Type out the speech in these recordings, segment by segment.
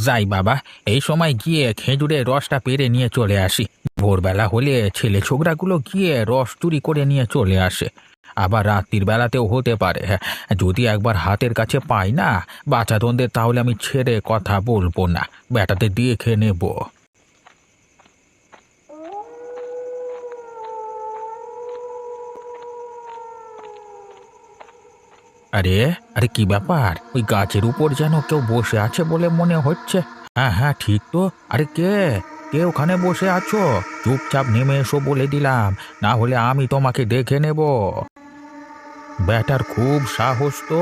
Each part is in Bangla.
যাই বাবা, এই সময় গিয়ে খেজুরের রসটা পেরে নিয়ে চলে আসি। ভোরবেলা হলে ছেলে ছোকরাগুলো গিয়ে রস চুরি করে নিয়ে চলে আসে। আবার রাত্রির বেলাতেও হতে পারে। হ্যাঁ, যদি একবার হাতের কাছে পাই না বাচ্চাদের, তাহলে আমি ছেড়ে কথা বলবো না, বেটাতে দিয়ে খেয়ে নেবো। আরে আরে, কি ব্যাপার? ওই গাছের উপর যেন কেউ বসে আছে বলে মনে হচ্ছে। হ্যাঁ হ্যাঁ, ঠিক তো। আরে কে কে ওখানে বসে আছো? চুপচাপ নেমে এসো বলে দিলাম, না হলে আমি তোমাকে দেখে নেব। ব্যাটার খুব সাহস তো,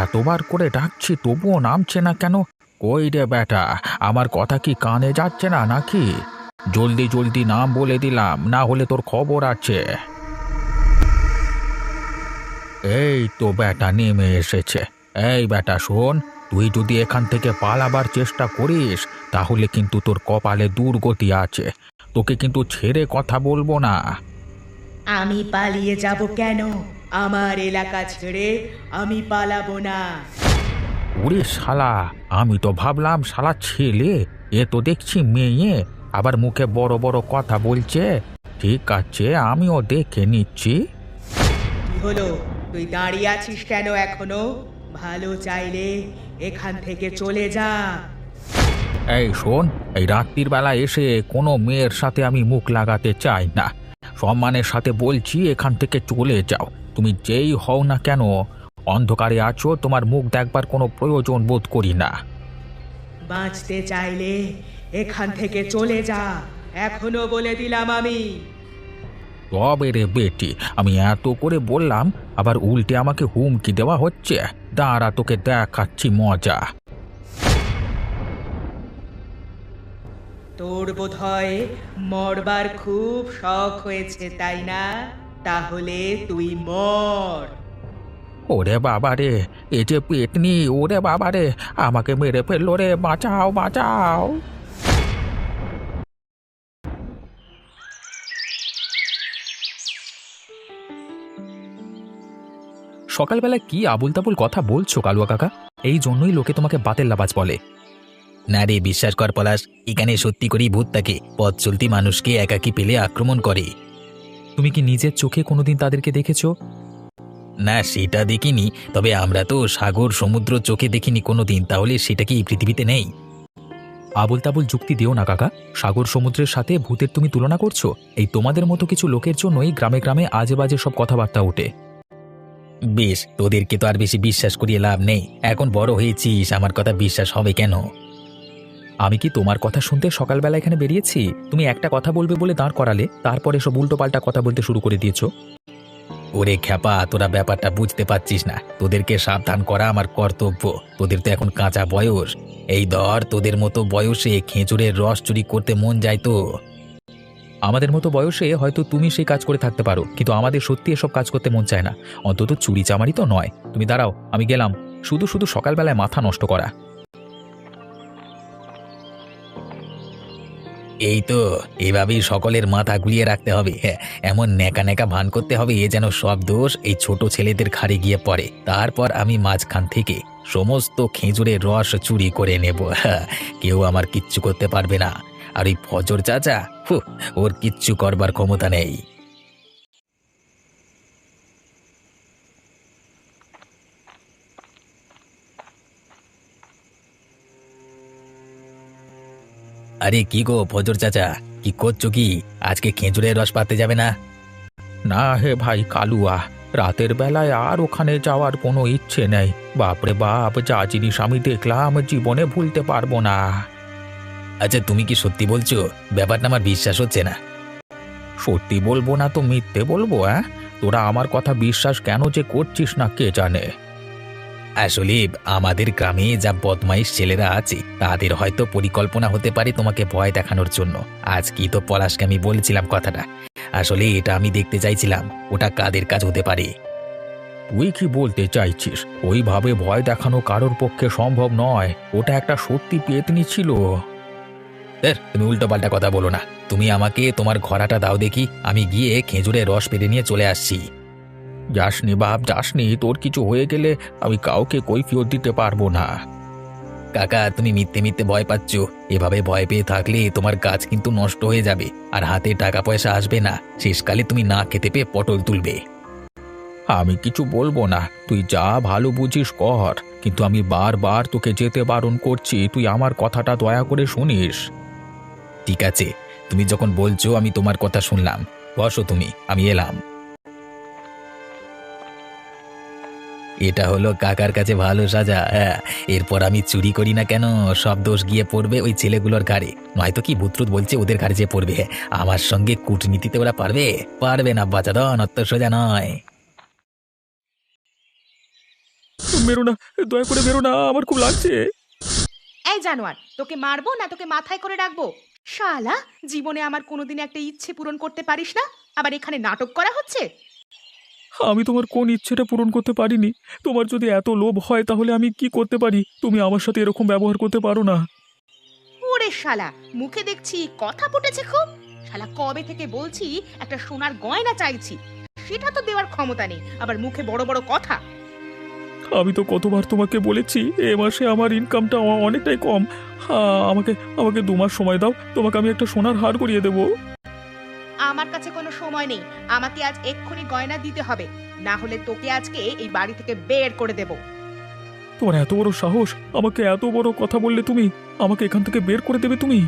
এতবার করে ডাকছি তবুও নামছে না কেন? কই রে ব্যাটা, আমার কথা কি কানে যাচ্ছে না নাকি? জলদি জলদি নাম বলে দিলাম, না হলে তোর খবর আছে। এই তো ব্যাটা নেমে এসেছে। এই ব্যাটা শোন, তুই যদি এখান থেকে পালাবার চেষ্টা করিস তাহলে কিন্তু তোর কপালে দুর্গতি আছে। তোকে কিন্তু ছেড়ে কথা বলবো না। আমি পালিয়ে যাব কেন? আমার এলাকা ছেড়ে আমি পালাবো না। ওরে শালা, আমি তো ভাবলাম শালা ছেলে, এ তো দেখছি মেয়ে, আবার মুখে বড় বড় কথা বলছে। ঠিক আছে, আমিও দেখে নিচ্ছি। কি হলো, তুই দাঁড়িয়ে আছিস কেন এখনো? ভালো চাইলে এখান থেকে চলে যা। এই শোন, এই রাত্রির বেলা এসে কোনো মেয়ের সাথে আমি মুখ লাগাতে চাই না। সম্মানের সাথে বলছি, এখান থেকে চলে যাও। তুমি যেই হও না কেন, অন্ধকারে আছো, তোমার মুখ দেখবার কোনো প্রয়োজন বোধ করি না। বাঁচতে চাইলে এখান থেকে চলে যা, এখনো বলে দিলাম আমি। তবে রে বেটি, আমি এত করে বললাম, আবার উল্টে আমাকে হুমকি দেওয়া হচ্ছে। দাঁড়া, তোকে দেখাচ্ছি মজা। তোর বোধহয় মরবার খুব শখ হয়েছে, তাই না? তাহলে তুই মর। ওরে বাবা রে, এ যে পেটনি! ওরে বাবা রে, আমাকে মেরে ফেললো রে! বাঁচাও বাঁচাও! সকালবেলা কি আবুল তাবুল কথা বলছো কালুয়া কাকা? এই জন্যই লোকে তোমাকে বাতের লাবাজ বলে। না রে, বিশ্বাস কর পলাশ, এখানে সত্যি করেই ভূত থাকে। পথ চলতি মানুষকে একাকী পেলে আক্রমণ করে। তুমি কি নিজের চোখে কোনোদিন তাদেরকে দেখেছো? না, সেটা দেখিনি। তবে আমরা তো সাগর সমুদ্র চোখে দেখিনি কোনোদিন, তাহলে সেটা কি এই পৃথিবীতে নেই? আবুল তাবুল যুক্তি দিও না কাকা। সাগর সমুদ্রের সাথে ভূতের তুমি তুলনা করছো? এই তোমাদের মতো কিছু লোকের জন্যই গ্রামে গ্রামে আজে বাজে সব কথাবার্তা ওঠে। বেশ, তোদেরকে তো আর বেশি বিশ্বাস করিয়ে লাভ নেই। এখন বড় হয়েছিস, আমার কথা বিশ্বাস হবে কেন? আমি কি তোমার কথা শুনতে সকালবেলা এখানে বেরিয়েছি? তুমি একটা কথা বলবে বলে দাঁড় করালে, তারপরে সব উল্টোপাল্টা কথা বলতে শুরু করে দিয়েছো। ওরে খ্যাপা, তোরা ব্যাপারটা বুঝতে পারছিস না। তোদেরকে সাবধান করা আমার কর্তব্য। তোদের তো এখন কাঁচা বয়স। এই ধর, তোদের মতো বয়সে খেজুরের রস চুরি করতে মন যায় তো। আমাদের মতো বয়সে হয়তো তুমি সেই কাজ করে থাকতে পারো, কিন্তু আমাদের সত্যি এসব কাজ করতে মন চায় না। অন্তত চুরি চামারি তো নয়। তুমি দাঁড়াও, আমি গেলাম। শুধু শুধু সকালবেলায় মাথা নষ্ট করা। এই তো, এভাবেই সকলের মাথা গুলিয়ে রাখতে হবে। হ্যাঁ, এমন ন্যাকা ন্যাকা ভান করতে হবে যেন সব দোষ এই ছোট ছেলেদের ঘাড়ে গিয়ে পড়ে। তারপর আমি মাঝখান থেকে সমস্ত খেজুরের রস চুরি করে নেব। হ্যাঁ, কেউ আমার কিচ্ছু করতে পারবে না। আর ওই ফজর চাচা, ওর কিচ্ছু করবার ক্ষমতা নেই। আরে কি গো ফজর চাচা, কি করছো কি? আজকে খেজুরের রস পাতে যাবে না? না হে ভাই কালুয়া, রাতের বেলায় আর ওখানে যাওয়ার কোনো ইচ্ছে নেই। বাপরে বাপ, যা জিনিস আমি দেখলাম জীবনে ভুলতে পারবো না। আচ্ছা, তুমি কি সত্যি বলছো? ব্যাপারটা আমার বিশ্বাস হচ্ছে না। সত্যি বলবো না তো মিথ্যে বলবো? তোরা আমার কথা বিশ্বাস কেন যে করছিস না কে জানে। আসলে আমাদের গ্রামে যা বদমাইশ ছেলেরা আছে, তাদের হয়তো পরিকল্পনা হতে পারে তোমাকে ভয় দেখানোর জন্য। আজ কি তো পলাশকে আমি বলেছিলাম কথাটা। আসলে এটা আমি দেখতে চাইছিলাম ওটা কাদের কাজ হতে পারে। তুই কি বলতে চাইছিস? ওইভাবে ভয় দেখানো কারোর পক্ষে সম্ভব নয়। ওটা একটা সত্যি পেতনি ছিল। তুমি উল্টো পাল্টা কথা বলো না। তুমি আমাকে তোমার ঘোড়াটা দাও দেখি, আমি গিয়ে খেজুরের রস পেরে নিয়ে চলে আসছি। যাসনি বাপ, যাসনি। তোর কিছু হয়ে গেলে আমি কাউকে কৈফিয়ত দিতে পারবো না। কাকা, তুমি মিথ্যে মিথ্যে ভয় পাচ্ছ। এভাবে ভয় পেয়ে থাকলে তোমার কাজ কিন্তু নষ্ট হয়ে যাবে, আর হাতে টাকা পয়সা আসবে না। শেষকালে তুমি না খেতে পেয়ে পটল তুলবে। আমি কিছু বলবো না, তুই যা ভালো বুঝিস কর, কিন্তু আমি বারবার তোকে যেতে বারণ করছি, তুই আমার কথাটা দয়া করে শুনিস। ঠিক আছে, তুমি যখন বলছো আমি তোমার কথা শুনলাম। বসো তুমি, আমি এলাম। এটা হলো কাকার কাছে ভালো সাজা। হ্যাঁ, এরপর আমি চুরি করি না কেন, সব দোষ গিয়ে পড়বে ওই ছেলেগুলোর ঘাড়ে। নয়তো কি ভূতরুত বলছে ওদের ঘাড়ে যে পড়বে। আমার সঙ্গে কূটনীতিতে ওরা পারবে? পারবে না বাচাদন, অত সোজা নয়। বেরো না, দয়া করে বেরো না, আমার খুব লাগছে। এই জানোয়ার, তোকে মারবো না তোকে মাথায় করে রাখবো? শালা, জীবনে আমার কোনোদিন একটা ইচ্ছে পূরণ করতে পারিস না, আবার এখানে নাটক করা হচ্ছে। আমি তোমার কোন ইচ্ছেটা পূরণ করতে পারিনি? তোমার যদি এত লোভ হয় তাহলে আমি কি করতে পারি? তুমি আমার সাথে এরকম ব্যবহার করতে পারো না। ওরে শালা, মুখে দেখছি কথা ফুটেছে খুব। শালা, কবে থেকে বলছি একটা সোনার গয়না চাইছি, সেটা তো দেওয়ার ক্ষমতা নেই, আবার মুখে বড় বড় কথা। আমি তো কতবার তোমাকে বলেছি এ মাসে আমার ইনকামটা অনেকটাই কম। আমাকে আমাকে 2 মাস সময় দাও, তোমাকে আমি একটা সোনার হার করিয়ে দেবো। আমার কাছে কোনো সময় নেই, আমাকে আজ এক্ষুনি গয়না দিতে হবে, না হলে তোকে আজকে এই বাড়ি থেকে বের করে দেব। তোমার এত বড় সাহস, আমাকে এত বড় কথা বললে তুমি? আমাকে এখান থেকে বের করে দেবে তুমি?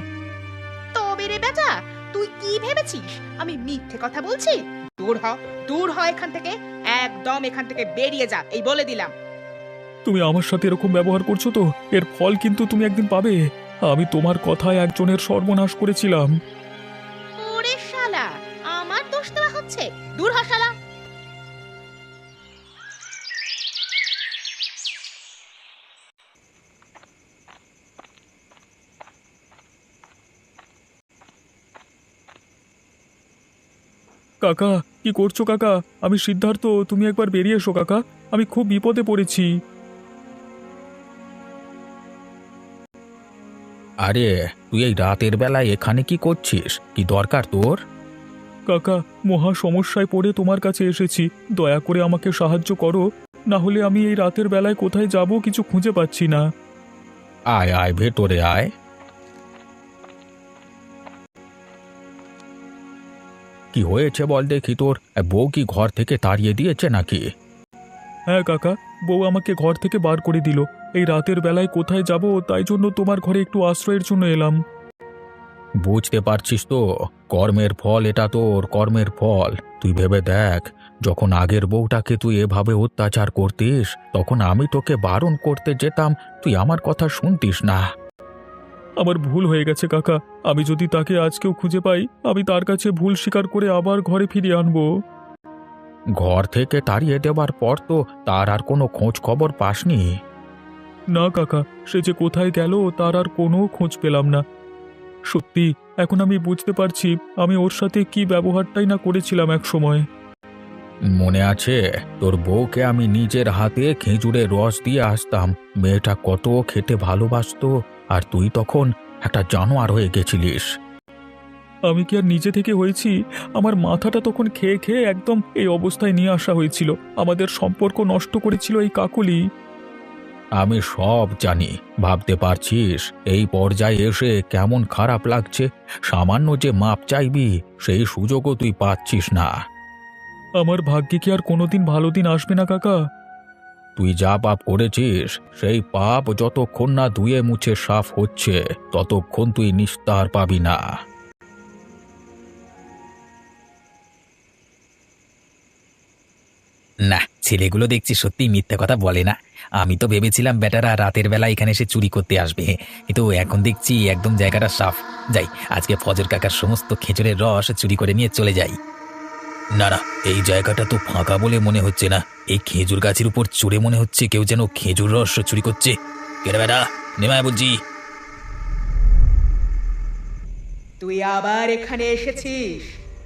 তবে রে বেটা, তুই কি ভেবেছিস আমি মিথ্যে কথা বলছি? দূর হ, দূর হ এখান থেকে, একদম এখান থেকে বেরিয়ে যা, এই বলে দিলাম। তুমি আমার সাথে এরকম ব্যবহার করছো তো, এর ফল কিন্তু তুমি একদিন পাবে। আমি তোমার কথায় একজনের সর্বনাশ করেছিলাম। ওরে শালা, আমার দোষ দেওয়া হচ্ছে? দূর হ শালা। কাকা, কি করছো কাকা? আমি সিদ্ধার্থ, তুমি একবার বেরিয়ে এসো কাকা, আমি খুব বিপদে পড়েছি। আরে, তুই এই রাতের বেলায় এখানে কি করছিস? কি দরকার তোর? কাকা, মহা সমস্যায় পড়ে তোমার কাছে এসেছি, দয়া করে আমাকে সাহায্য করো, না হলে আমি এই রাতের বেলায় কোথায় যাব কিছু খুঁজে পাচ্ছি না। আয় আয়, ভেতরে আয়। কি হয়েছে বল দেখি তোর? বউ কি ঘর থেকে তাড়িয়ে দিয়েছে নাকি? হ্যাঁ কাকা, বউ আমাকে ঘর থেকে বার করে দিল। এই রাতের বেলায় কোথায় যাব, তাই জন্য তোমার ঘরে একটু আশ্রয়ের জন্য এলাম। বুঝতে পারছিস তো, কর্মের ফল এটা, তোর কর্মের ফল। তুই ভেবে দেখ, যখন আগের বউটাকে তুই এভাবে অত্যাচার করতিস, তখন আমি তোকে বারণ করতে যেতাম, তুই আমার কথা শুনতিস না। আমার ভুল হয়ে গেছে কাকা, আমি যদি তাকে আজকেও খুঁজে পাই, আমি তার কাছে ভুল স্বীকার করে আবার ঘরে ফিরিয়ে আনবো। ঘর থেকে তাড়িয়ে দেওয়ার পর তো তার আর কোনো খোঁজ খবর পাসনি? না কাকা, সে যে কোথায় গেল তার আর কোনো খোঁজ পেলাম না। সত্যি, এখন আমি বুঝতে পারছি আমি ওর সাথে কি ব্যবহারটাই না করেছিলাম এক সময়। মনে আছে, তোর বউকে আমি নিজের হাতে খেজুরের রস দিয়ে আসতাম, মেয়েটা কত খেতে ভালোবাসতো, আর তুই তখন একটা জানোয়ার হয়ে গেছিলিস। আমি কি আর নিজে থেকে হয়েছি? আমার মাথাটা তখন খেয়ে খেয়ে একদম এই অবস্থায় নিয়ে আসা হয়েছিল। আমাদের সম্পর্ক নষ্ট করেছিল এই কাকলি। আমি সব জানি, ভাবতে পারছিস এই পর্যায়ে এসে কেমন খারাপ লাগছে? সামান্য যে মাপ চাইবি, সেই সুযোগও তুই পাচ্ছিস না। আমার ভাগ্যে কি আর কোনোদিন ভালো দিন আসবে না কাকা? তুই যা পাপ করেছিস, সেই পাপ যতক্ষণ না ধুয়ে মুছে সাফ হচ্ছে, ততক্ষণ তুই নিস্তার পাবি না। না, ছেলেগুলো দেখছি সত্যি মিথ্যে কথা বলে না। আমি তো ভেবেছিলাম বেটারা রাতের বেলা এখানে এসে চুরি করতে আসবে, কিন্তু এখন দেখছি একদম জায়গাটা সাফ। যাই, আজকে ফজর কাকার সমস্ত খেজুরের রস চুরি করে নিয়ে চলে যাই। না না, এই জায়গাটা তো ফাঁকা বলে মনে হচ্ছে না। এই খেজুর গাছের উপর চড়ে মনে হচ্ছে কেউ যেন খেজুর রস চুরি করছে। কেরে বেটা, নেমায় বলছি। তুই আবার এখানে এসেছিস?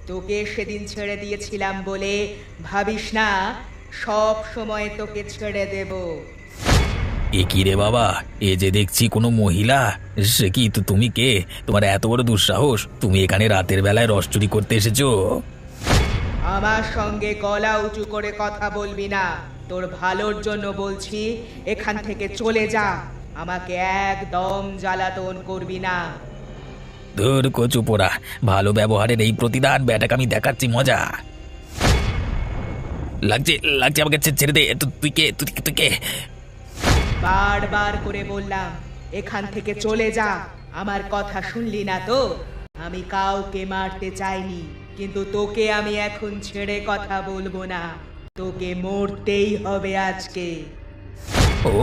তোকে সেদিন ছেড়ে দিয়েছিলাম বলে ভাবিস না সব সময় তোকে ছেড়ে দেব। এ কি রে বাবা, এ যে দেখছি কোনো মহিলা। সে কি, তুমি কে? তোমার এত বড় দুঃসাহস, তুমি এখানে রাতের বেলায় রস চুরি করতে এসেছো? আমার সঙ্গে গলা উঁচু করে কথা বলবি না, তোর ভালোর জন্য বলছি, এখান থেকে চলে যা, আমাকে একদম জ্বালাতন করবি না। ধুর কচু পোড়া, ভালো ব্যবহারের এই প্রতিদান ব্যাটাকে আমি দেখাচ্ছি মজা। লাগছে লাগছে, আমাকে ছেড়ে দে। তুই কে? তুই কে? বারবার করে বললাম এখান থেকে চলে যা, আমার কথা শুনলি না তো? আমি কাউকে মারতে চাইনি, কিন্তু তোকে আমি এখন ছেড়ে কথা বলবো না, তোকে মরতেই হবে আজকে।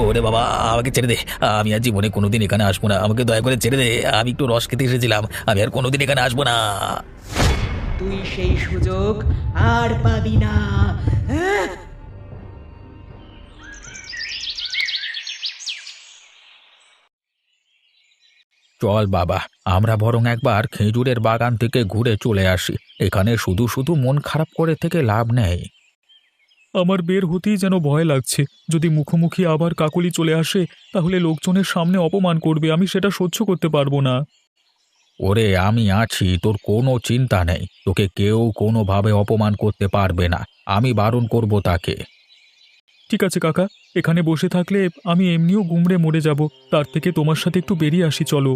ওরে বাবা, আমাকে ছেড়ে দে। আমি আর জীবনে কোনোদিন এখানে আসবো না। আমাকে দয়া করে ছেড়ে দে। আমি একটু রস খেতে এসেছিলাম, আমি আর কোনোদিন এখানে আসবো না। তুই সেই সুযোগ আর পাবি না। হ্যাঁ? চল বাবা, আমরা বরং একবার খেজুরের বাগান থেকে ঘুরে চলে আসি। এখানে শুধু শুধু মন খারাপ করে থেকে লাভ নেই। আমার বের হতেই যেন ভয় লাগছে। যদি মুখোমুখি আবার কাকলি চলে আসে তাহলে লোকজনের সামনে অপমান করবে, আমি সেটা সহ্য করতে পারবো না। ওরে, আমি আছি, তোর কোনো চিন্তা নেই। তোকে কেউ কোনোভাবে অপমান করতে পারবে না। আমি বারণ করব তাকে। ঠিক আছে কাকা, এখানে বসে থাকলে আমি এমনিও গুমড়ে মরে যাব, তার থেকে তোমার সাথে একটু বেরিয়ে আসি, চলো।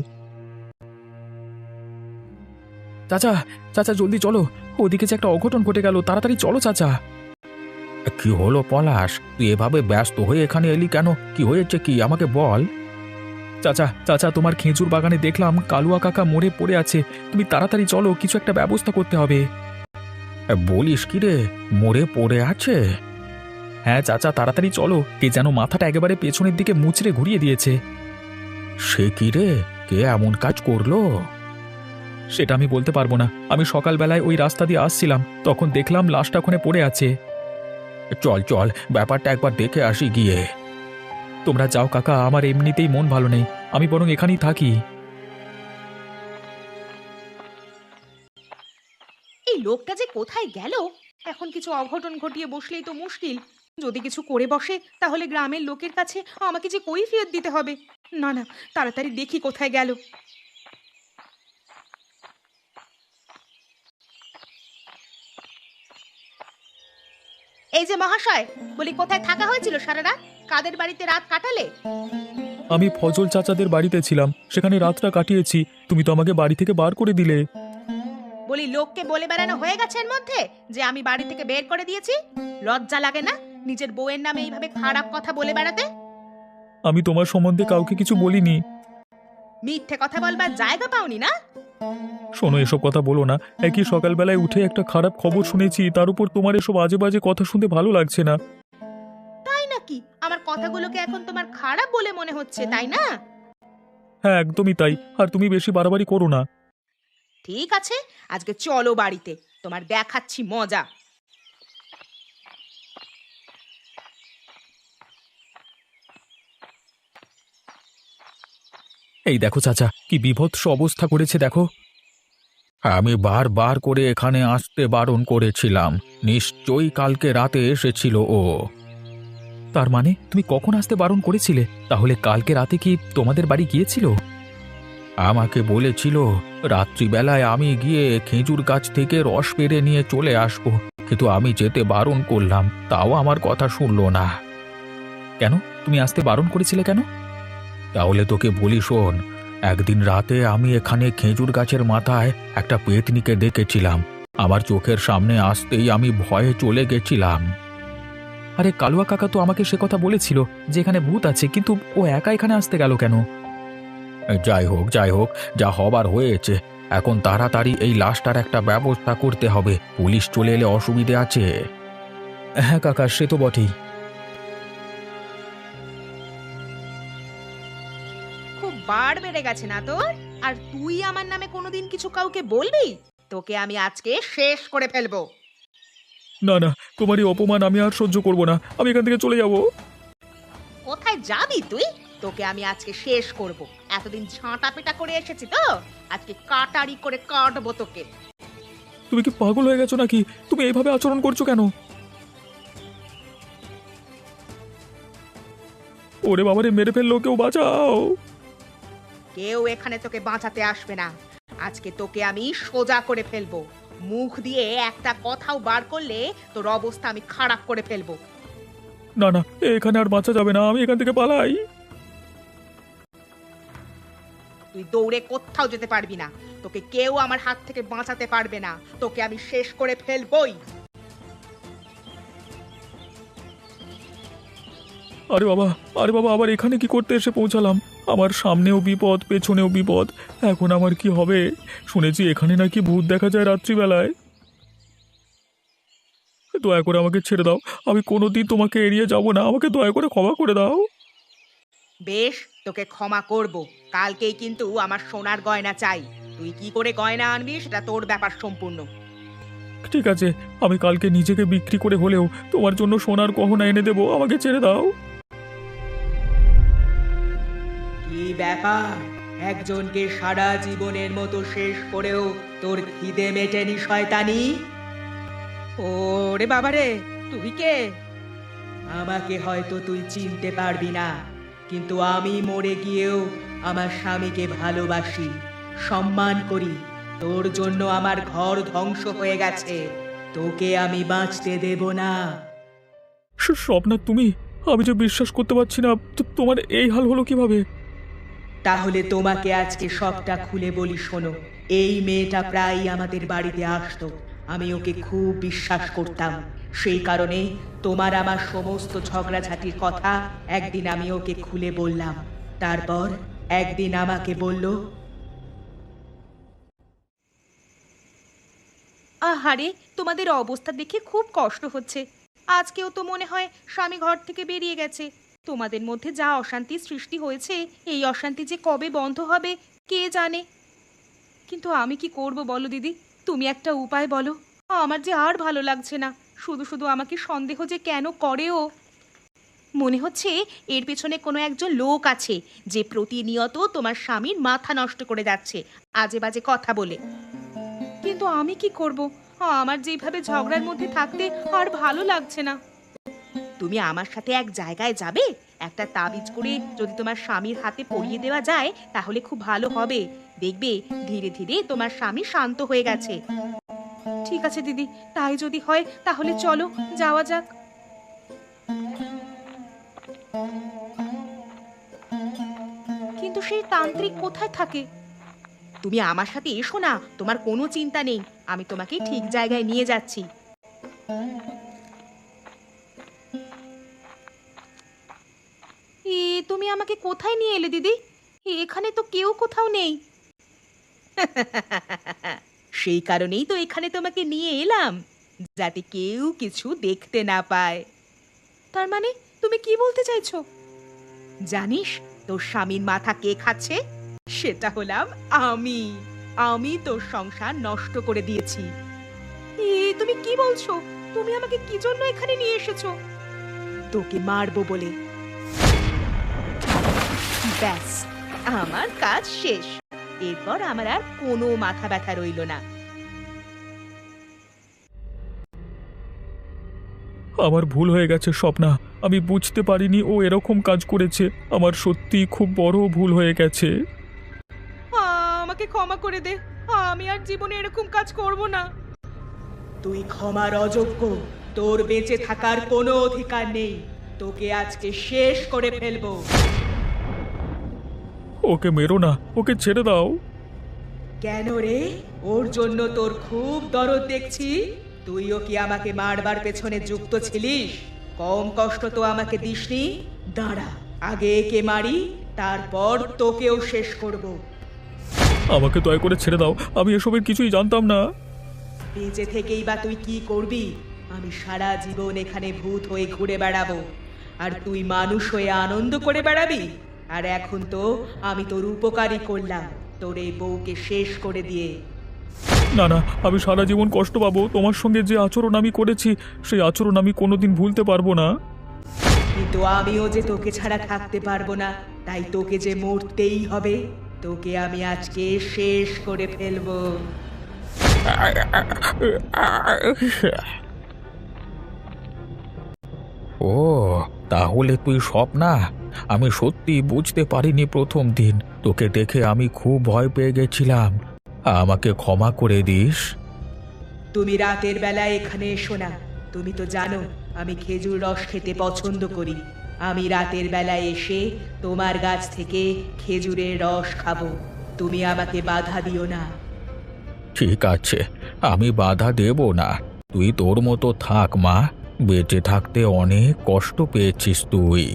চাচা, চাচা জলদি চলো, ওদিকে যে একটা অঘটন ঘটে গেল, তাড়াতাড়ি চলো চাচা। কি হলো পলাশ, তুই এভাবে ব্যস্ত হয়ে এখানে এলি কেন? কি হয়েছে, কি আমাকে বল। চাচা চাচা, তোমার খেজুর বাগানে দেখলাম কালুয়া কাকা মরে পড়ে আছে। তুমি তাড়াতাড়ি চলো, কিছু একটা ব্যবস্থা করতে হবে। বলিস কি রে, মরে পড়ে আছে? হ্যাঁ চাচা, তাড়াতাড়ি চলো, কে যেন মাথাটা একেবারে পেছনের দিকে মুচড়ে ঘুরিয়ে দিয়েছে। সে কি রে, কে এমন কাজ করলো? সেটা আমি বলতে পারবো না। আমি সকালবেলায় ওই রাস্তা দিয়ে আসছিলাম, তখন দেখলাম লাশটা ওখানে পড়ে আছে। চল চল, ব্যাপারটা একবার দেখে আসি গিয়ে। তোমরা যাও কাকা, আমার এমনিতেই মন ভালো নেই, আমি বরং এখানেই থাকি। এই লোকটা যে কোথায় গেল? এখন কিছু অঘটন ঘটিয়ে বসলেই তো মুশকিল। যদি কিছু করে বসে তাহলে গ্রামের লোকের কাছে আমাকে যে কৈফিয়ত দিতে হবে। না না, তাড়াতাড়ি দেখি কোথায় গেল। এই যে মহাশয়, বলি কোথায় থাকা হয়েছিল সারা রাত? কাদের বাড়িতে রাত কাটালে? আমি ফজল চাচাদের বাড়িতে ছিলাম, সেখানে রাতটা কাটিয়েছি। তুমি তো আমাকে বাড়ি থেকে বার করে দিলে। বলি লোককে বলে বেড়ানো হয়ে গেছে এর মধ্যে যে আমি বাড়ি থেকে বের করে দিয়েছি? লজ্জা লাগে না নিজের বউয়ের নামে এইভাবে খারাপ কথা বলে বেড়াতে? আমি তোমার সম্বন্ধে কাউকে কিছু বলিনি। মিথ্যে কথা বলবার জায়গা পাওনি না? শোনো, এসব কথা বলো না। একই সকালবেলায় উঠে একটা খারাপ খবর শুনেছি, তার উপর তোমার এসব আজে বাজে কথা শুনতে ভালো লাগছে না। তাই নাকি? আমার কথাগুলোকে এখন তোমার খারাপ বলে মনে হচ্ছে, তাই না? হ্যাঁ, একদমই তাই। আর তুমি বেশি বাড়াবাড়ি করো না। ঠিক আছে, আজকে চলো বাড়িতে, তোমার দেখাচ্ছি মজা। এই দেখো চাচা, কি বিভৎস অবস্থা করেছে দেখো। আমি বারবার করে এখানে আসতে বারণ করেছিলাম। নিশ্চয়ই কালকে রাতে এসেছিল ও। তার মানে তুমি কখন আসতে বারণ করেছিলে? তাহলে কালকে রাতে কি তোমাদের বাড়ি গিয়েছিল? আমাকে বলেছিল রাত্রিবেলায় আমি গিয়ে খেজুর গাছ থেকে রস পেড়ে নিয়ে চলে আসবো, কিন্তু আমি যেতে বারণ করলাম, তাও আমার কথা শুনলো না। কেন, তুমি আসতে বারণ করেছিলে কেন? তাহলে তোকে বলি শোন, একদিন রাতে আমি এখানে খেজুর গাছের মাথায় একটা পেতনিকে দেখেছিলাম। আমার চোখের সামনে আসতেই আমি ভয়ে চলে গেছিলাম। আরে কালুয়া কাকা তো আমাকে সে কথা বলেছিল যে এখানে ভূত আছে, কিন্তু ও একা এখানে আসতে গেল কেন? যাই হোক যাই হোক, যা হবার হয়েছে। এখন তাড়াতাড়ি এই লাশটার একটা ব্যবস্থা করতে হবে, পুলিশ চলে এলে অসুবিধে আছে। হ্যাঁ কাকা, সে তো বটেই। খুব বাড় বেড়ে গেছে না তোর? আর তুই আমার নামে কোনোদিন কিছু কাউকে বলবি? তোকে আমি আজকে শেষ করে ফেলবো। না না, তোমার এই অপমান আমি আর সহ্য করব না, আমি এখান থেকে চলে যাব। কোথায় যাবি তুই? তোকে আমি আজকে শেষ করব। এতদিন ঝাঁটা পেটা করে এসেছি তো, আজকে কাটারি করে কাটবো তোকে। তুমি কি পাগল হয়ে গেছো নাকি? তুমি এইভাবে আচরণ করছো কেন? ওরে বাবারে, মেরে ফেললো, কেউ বাঁচাও। কেউ এখানে তোকে বাঁচাতে আসবে না। আজকে তোকে আমি সোজা করে ফেলবো। মুখ দিয়ে একটা কথাও বার করলে তোর অবস্থা আমি খারাপ করে ফেলবো। না না, এখানে আর বাঁচা যাবে না, আমি এখান থেকে পালাই। তুই দৌড়ে কোথাও যেতে পারবি না। তোকে কেউ আমার হাত থেকে বাঁচাতে পারবে না। তোকে আমি শেষ করে ফেলবই। আরে বাবা, আরে বাবা, আবার এখানে কি করতে এসে পৌঁছালাম? আমার সামনেও বিপদ, পেছনেও বিপদ। এখন আমার কি হবে? শুনেছি এখানে নাকি ভূত দেখা যায় রাত্রিবেলায়। দয়া করে আমাকে ছেড়ে দাও, আমি কোনোদিন তোমাকে এড়িয়ে যাব না। আমাকে দয়া করে ক্ষমা করে দাও। বেশ, তোকে ক্ষমা করব। কালকেই কিন্তু আমার সোনার গয়না চাই। তুই কি করে গয়না আনবি সেটা তোর ব্যাপার সম্পূর্ণ। ঠিক আছে, আমি কালকে নিজেকে বিক্রি করে হলেও তোমার জন্য সোনার গহনা এনে দেবো। আমাকে ছেড়ে দাও। কি ব্যাপার? একজনকে সারা জীবনের মতো শেষ করেও তোর খিদে মেটেনি শয়তানি? ওরে বাবারে, তুই কে? আমাকে হয়তো তুই চিনতে পারবি না, কিন্তু আমি মরে গিয়েও আমার স্বামীকে ভালোবাসি, সম্মান করি। তোর জন্য আমার ঘর ধ্বংস হয়ে গেছে, তোকে আমি বাঁচতে দেব না। স্বপ্না, তুমি? আমি যে বিশ্বাস করতে পারছি না, তোমার এই হাল হলো কিভাবে? তাহলে তোমাকে আজকে সবটা খুলে বলি, শোনো। এই মেয়েটা প্রায়ই আমাদের বাড়িতে আসতো। আমি ওকে খুব বিশ্বাস করতাম। সেই কারণে তোমার আমার সমস্ত ঝগড়াঝাটির কথা একদিন আমি ওকে খুলে বললাম। তারপর একদিন আমাকে বলল, আহারে, তোমাদের অবস্থা দেখে খুব কষ্ট হচ্ছে। আজকেও তো মনে হয় স্বামী ঘর থেকে বেরিয়ে গেছে। তোমাদের মধ্যে যা অশান্তি সৃষ্টি হয়েছে, এই অশান্তি যে কবে বন্ধ হবে কে জানে। কিন্তু আমি কি করব বলো দিদি? তুমি একটা উপায় বলো। আমার যে আর ভালো লাগছে না। শুধু শুধু আমাকে সন্দেহ যে কেন করে ও। মনে হচ্ছে এর পেছনে কোনো একজন লোক আছে যে প্রতিনিয়ত তোমার স্বামীর মাথা নষ্ট করে যাচ্ছে আজে বাজে কথা বলে। কিন্তু আমি কি করব? আমার যেভাবে ঝগড়ার মধ্যে থাকতে আর ভালো লাগছে না। তুমি আমার সাথে এক জায়গায় যাবে? একটা তাবিজ করে যদি তোমার স্বামীর হাতে পরিয়ে দেওয়া যায় তাহলে খুব ভালো হবে। দেখবে ধীরে ধীরে তোমার স্বামী শান্ত হয়ে গেছে। ঠিক আছে দিদি, তাই যদি হয় তাহলে চলো যাওয়া যাক। কিন্তু সেই তান্ত্রিক কোথায় থাকে? তুমি আমার সাথে এসো না, তোমার কোনো চিন্তা নেই। আমি তোমাকে ঠিক জায়গায় নিয়ে যাচ্ছি। তুমি আমাকে কোথায় নিয়ে এলে দিদি? এখানে তো কেউ কোথাও নেই। সেই কারণেই তো এখানে তোমাকে নিয়ে এলাম, যাতে কেউ কিছু দেখতে না পায়। তার মানে তুমি কি বলতে চাইছো? জানিস তোর স্বামীর মাথা কে খাচ্ছে? সেটা হলাম আমি। আমি তোর সংসার নষ্ট করে দিয়েছি। তুমি কি বলছো? তুমি আমাকে কি জন্য এখানে নিয়ে এসেছো? তোকে মারবো বলে। ব্যাস, আমার কাজ শেষ। এরপর আমার আর কোনো মাথা ব্যথা রইল না। আমার ভুল হয়ে গেছে স্বপ্না। আমি বুঝতে পারিনি ও এরকম কাজ করেছে। আমার সত্যি খুব বড় ভুল হয়ে গেছে। আমাকে ক্ষমা করে দে। আমি আর জীবনে এরকম কাজ করব না। তুই ক্ষমার অযোগ্য। তোর বেঁচে থাকার কোনো অধিকার নেই। তোকে আজকে শেষ করে ফেলবো। ওকে মেরো না, ওকে ছেড়ে দাও। কেন রে? ওর জন্য তোর খুব দরদ দেখছি। তুইও কি আমাকে মারবার পেছনে যুক্ত ছিলিস? কম কষ্ট তো আমাকে দিসনি। দাঁড়া, আগে একে মারি, তারপর তোকেও শেষ করব। আমাকে দয়া করে ছেড়ে দাও, আমি এসবের কিছুই জানতাম না। বেঁচে থেকেই বা তুই কি করবি? আমি সারা জীবন এখানে ভূত হয়ে ঘুরে বেড়াবো, আর তুই মানুষ হয়ে আনন্দ করে বেড়াবি। আর এখন তো আমি তোর উপকারই করলাম, তোর এই বউকে শেষ করে দিয়ে। না না, আমি সারা জীবন কষ্ট পাবো। তোমার সঙ্গে যে আচরণ আমি করেছি, সেই আচরণ আমি কোনোদিন ভুলতে পারবো না। কিন্তু আমিও যে তোকে ছাড়া থাকতে পারবো না, তাই তোকে যে মরতেই হবে। তোকে আমি আজকে শেষ করে ফেলবো। ও, তাহলে তুই স্বপ্না? আমি সত্যি বুঝতে পারিনি প্রথম দিন। তোকে দেখে আমি খুব ভয় পেয়ে গেছিলাম। আমাকে ক্ষমা করে দিস। তুমি রাতের বেলায় এখানে এসো না। তুমি তো জানো আমি খেজুর রস খেতে পছন্দ করি। আমি রাতের বেলায় এসে তোমার গাছ থেকে খেজুরের রস খাবো। তুমি আমাকে বাধা দিও না। ঠিক আছে, আমি বাধা দেব না। তুই তোর মতো থাক মা, বেঁচে থাকতে অনেক কষ্ট পেয়েছিস তুই।